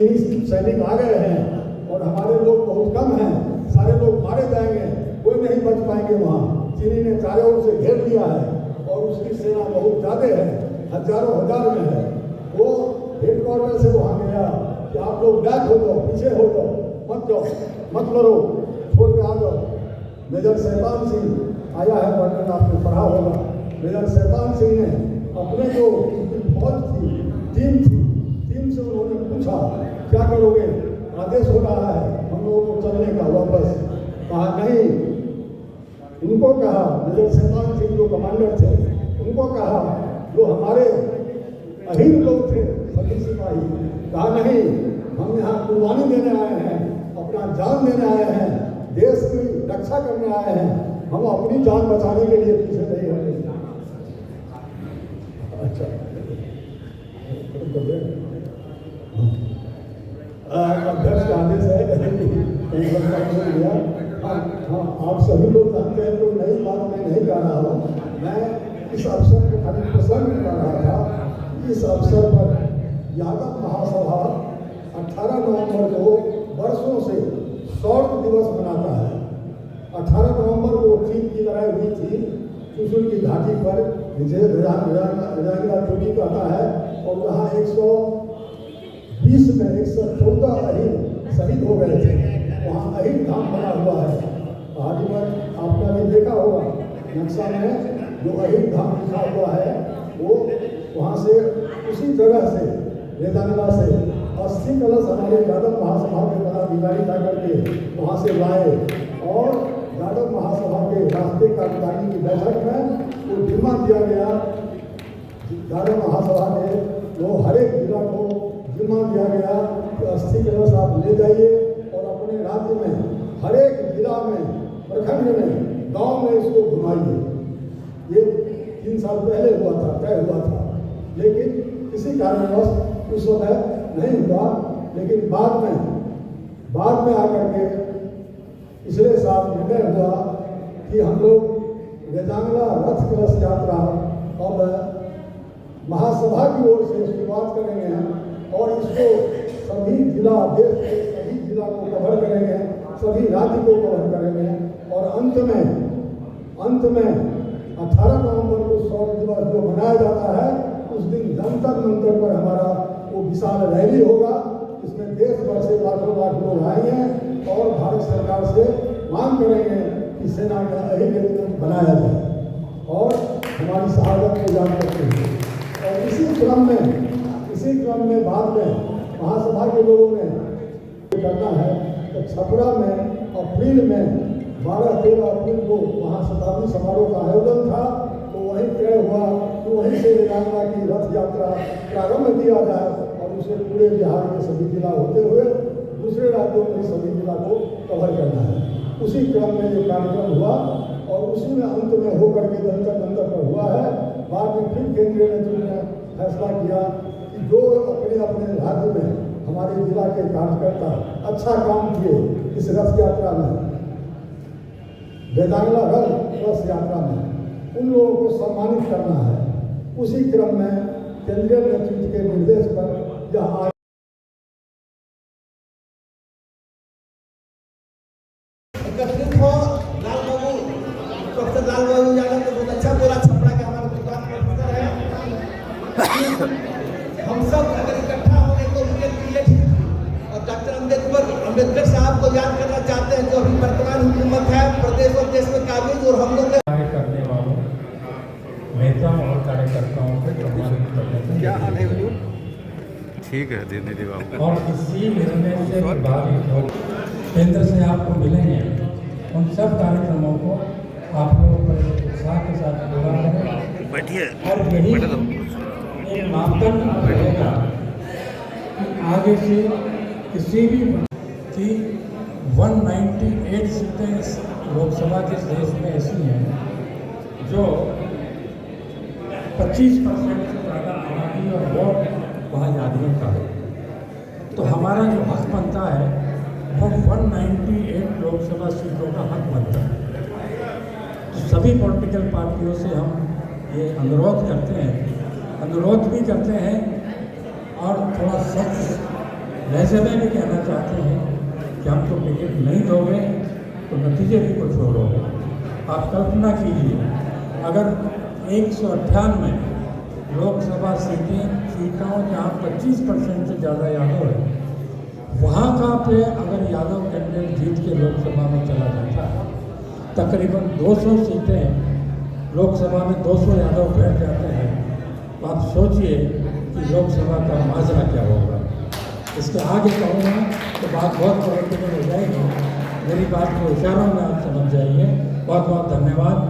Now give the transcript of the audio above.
सैनिक आ गए हैं और हमारे लोग बहुत कम हैं, सारे लोग मारे जाएंगे, कोई नहीं बच पाएंगे। वहाँ चीनी ने चारों ओर से घेर लिया है और उसकी सेना बहुत ज्यादा है, हजारों हजार में है। वो हेडक्वार्टर से वहाँ गया कि आप लोग बैक हो जाओ, पीछे हो जाओ, मत जाओ, मत लड़ो, छोड़ के आ जाओ। मेजर शैतान सिंह आया है, वर्णन आपने पढ़ा होगा। मेजर शैतान सिंह ने अपने जो फौज थी, टीम से उन्होंने पूछा क्या करोगे, आदेश हो रहा है हम लोगों को चलने का वापस। कहा नहीं, उनको कहा, मेजर शैतान सिंह जो कमांडर थे उनको कहा, जो हमारे अहीन लोग थे सभी सिपाही, कहा नहीं, हम यहाँ कुर्बानी देने आए हैं, अपना जान देने आए हैं, देश की रक्षा करने आए हैं, हम अपनी जान बचाने के लिए पीछे नहीं हटेंगे। अच्छा, अध्यक्ष का आदेश है। हाँ, आप सभी लोग जानते हैं, तो नई बात मैं नहीं कह रहा हूँ। मैं इस अवसर को खाली प्रसंग कर रहा था। इस अवसर पर यादव महासभा 18 नवंबर को वर्षों से शौर्य दिवस मनाता है। 18 नवंबर को चीन की लड़ाई हुई थी त्रिशूल की घाटी पर, जिसे रजांगला चोटी कहता है, और वहाँ 120 में 114 अहीन शहीद हो गए थे। वहाँ अहीन धाम बना हुआ है पहाड़ी पर, आपने भी देखा होगा नक्शा में, जो अहीन धाम लिखा हुआ है वो वहाँ से उसी जगह से रेदांगला से 80 कलश हमारे यादव महासभा के पदाधिकारी जाकर के वहाँ से लाए, और यादव महासभा के राष्ट्रीय कार्यकारिणी की बैठक में वो जिम्मा दिया गया। यादव महासभा के वो हर एक जिला को जिम्मा दिया गया कि 80 कलश आप ले जाइए और अपने राज्य में हर एक जिला में, प्रखंड में, गांव में इसको घुमाइए। ये 3 साल पहले हुआ था, तय हुआ था, लेकिन किसी कारणवश उस समय नहीं हुआ। लेकिन बाद में आकर के पिछले साल निर्णय हुआ कि हम लोग रेदांगला रथ कलश यात्रा अब महासभा की ओर से शुरुआत करेंगे और इसको सभी जिला, देश के सभी जिला को कवर करेंगे, सभी राज्य को कवर करेंगे, और अंत में 18 नवंबर को शौर्य दिवस जो मनाया जाता है, उस दिन जंतर मंतर पर हमारा वो विशाल रैली होगा। इसमें देश भर से लाखों लोग आएंगे और भारत सरकार से मांग करेंगे कि सेना में अहीन रेजिमेंट बनाया जाए और हमारी शहादत को याद करते हैं। और इसी क्रम में बाद में महासभा के लोगों ने करना है तो छपरा में अप्रैल में 12-13 अप्रैल को वहाँ शताब्दी समारोह का आयोजन था। तो वहीं तय हुआ कि वहीं से रेदांगला की रथ यात्रा प्रारंभ किया जाए और उसे पूरे बिहार के सभी जिला होते हुए दूसरे राज्यों में सभी जिला को कवर करना है। उसी क्रम में ये कार्यक्रम हुआ और उसी में अंत में होकर के जंतर मंतर पर हुआ है। बाद में फिर केंद्रीय नेतृत्व ने फैसला किया कि जो अपने अपने राज्य में हमारे जिला के कार्यकर्ता अच्छा काम किए इस रथ यात्रा में, रेदांगला रथ यात्रा में, उन लोगों को सम्मानित करना है। उसी क्रम में केंद्रीय नेतृत्व के निर्देश पर यह एकत्रित हो। डॉक्टर लाल बाबू यादव ने बहुत अच्छा बोला, छपरा के हमारे दुकान में अफसर है। हम सब अगर इकट्ठा होंगे तो उनके लिए ठीक। और डॉक्टर अम्बेडकर साहब को याद करना चाहते हैं, जो अभी वर्तमान हुकूमत है प्रदेश और देश में काबिज, और हम लोग करने वालों नेताओं और कार्यकर्ताओं को सम्मानित करने। क्या हाल है? ठीक है, दे दीजिए बाबू। और इसी निर्णय से प्रभावित हो केंद्र से आपको मिलेंगे, उन सब कार्यक्रमों को आप लोगों पर उत्साह के साथ पूरा करें। बैठिए और यही एक मापदंड रहेगा कि आगे से किसी भी की 198 सीटें लोकसभा के देश में ऐसी हैं जो 25% से ज़्यादा आबादी और वोट वहाँ यादियों का है। तो हमारा जो हक बनता है वो 198 लोकसभा सीटों का हक बनता है। तो सभी पॉलिटिकल पार्टियों से हम ये अनुरोध भी करते हैं और थोड़ा सख्त वैसे में भी कहना चाहते हैं कि हमको टिकट नहीं दोगे तो नतीजे भी कुछ और होगा। आप कल्पना कीजिए, अगर 198 लोकसभा सीटों जहाँ 25% से ज़्यादा यादव है, वहाँ का पे अगर यादव कैंडिडेट जीत के लोकसभा में चला जाता है, तकरीबन 200 सीटें लोकसभा में 200 यादव बैठ जाते हैं, तो आप सोचिए कि लोकसभा का माजरा क्या होगा। इसके आगे कहूँगा तो बात बहुत पॉलिटिकल हो जाएगी। मेरी बात को इशारों में आप समझ जाइए। बहुत बहुत धन्यवाद।